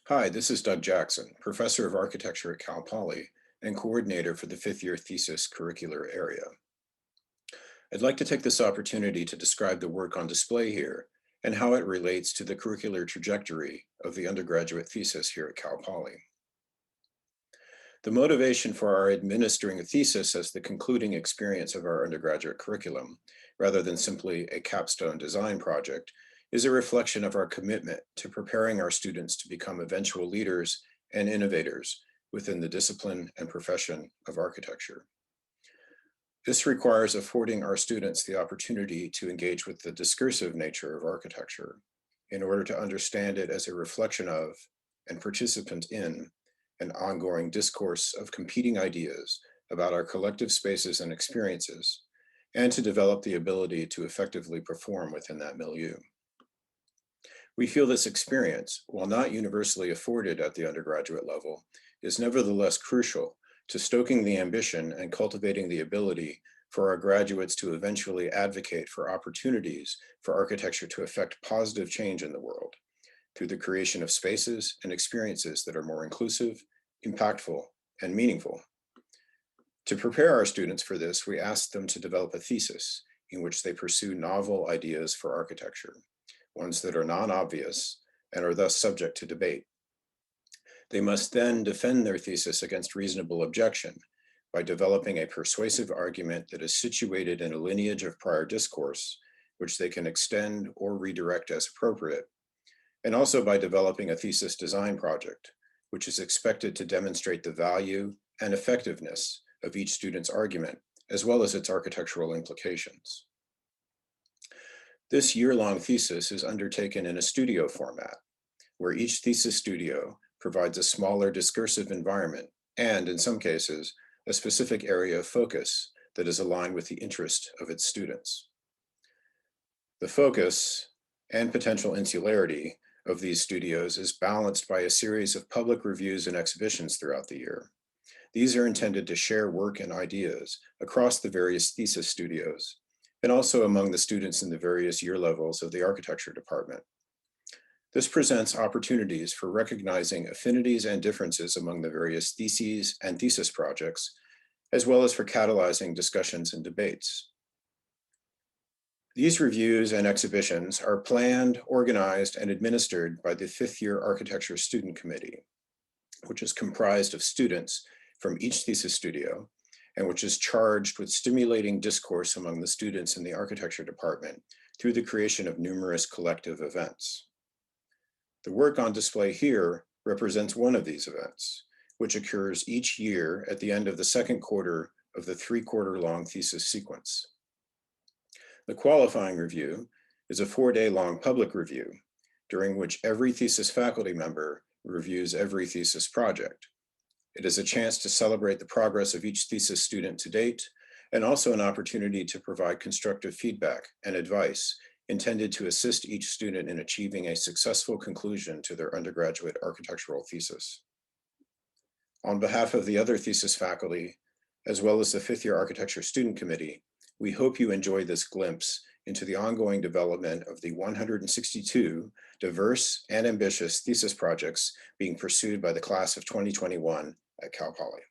Hi, this is Doug Jackson, Professor of Architecture at Cal Poly and Coordinator for the fifth-year thesis curricular area. I'd like to take this opportunity to describe the work on display here and how it relates to the curricular trajectory of the undergraduate thesis here at Cal Poly. The motivation for our administering a thesis as the concluding experience of our undergraduate curriculum, rather than simply a capstone design project, is a reflection of our commitment to preparing our students to become eventual leaders and innovators within the discipline and profession of architecture. This requires affording our students the opportunity to engage with the discursive nature of architecture in order to understand it as a reflection of and participant in an ongoing discourse of competing ideas about our collective spaces and experiences, and to develop the ability to effectively perform within that milieu. We feel this experience, while not universally afforded at the undergraduate level, is nevertheless crucial to stoking the ambition and cultivating the ability for our graduates to eventually advocate for opportunities for architecture to effect positive change in the world through the creation of spaces and experiences that are more inclusive, impactful, and meaningful. To prepare our students for this, we asked them to develop a thesis in which they pursue novel ideas for architecture, ones that are non-obvious and are thus subject to debate. They must then defend their thesis against reasonable objection by developing a persuasive argument that is situated in a lineage of prior discourse, which they can extend or redirect as appropriate, and also by developing a thesis design project, which is expected to demonstrate the value and effectiveness of each student's argument, as well as its architectural implications. This year-long thesis is undertaken in a studio format, where each thesis studio provides a smaller discursive environment and, in some cases, a specific area of focus that is aligned with the interest of its students. The focus and potential insularity of these studios is balanced by a series of public reviews and exhibitions throughout the year. These are intended to share work and ideas across the various thesis studios, and also among the students in the various year levels of the architecture department. This presents opportunities for recognizing affinities and differences among the various theses and thesis projects, as well as for catalyzing discussions and debates. These reviews and exhibitions are planned, organized, and administered by the fifth-year Architecture Student Committee, which is comprised of students from each thesis studio and which is charged with stimulating discourse among the students in the architecture department through the creation of numerous collective events. The work on display here represents one of these events, which occurs each year at the end of the second quarter of the three-quarter-long thesis sequence. The qualifying review is a 4-day-long public review, during which every thesis faculty member reviews every thesis project. It is a chance to celebrate the progress of each thesis student to date, and also an opportunity to provide constructive feedback and advice intended to assist each student in achieving a successful conclusion to their undergraduate architectural thesis. On behalf of the other thesis faculty, as well as the fifth-year Architecture Student Committee, we hope you enjoy this glimpse into the ongoing development of the 162 diverse and ambitious thesis projects being pursued by the class of 2021 at Cal Poly.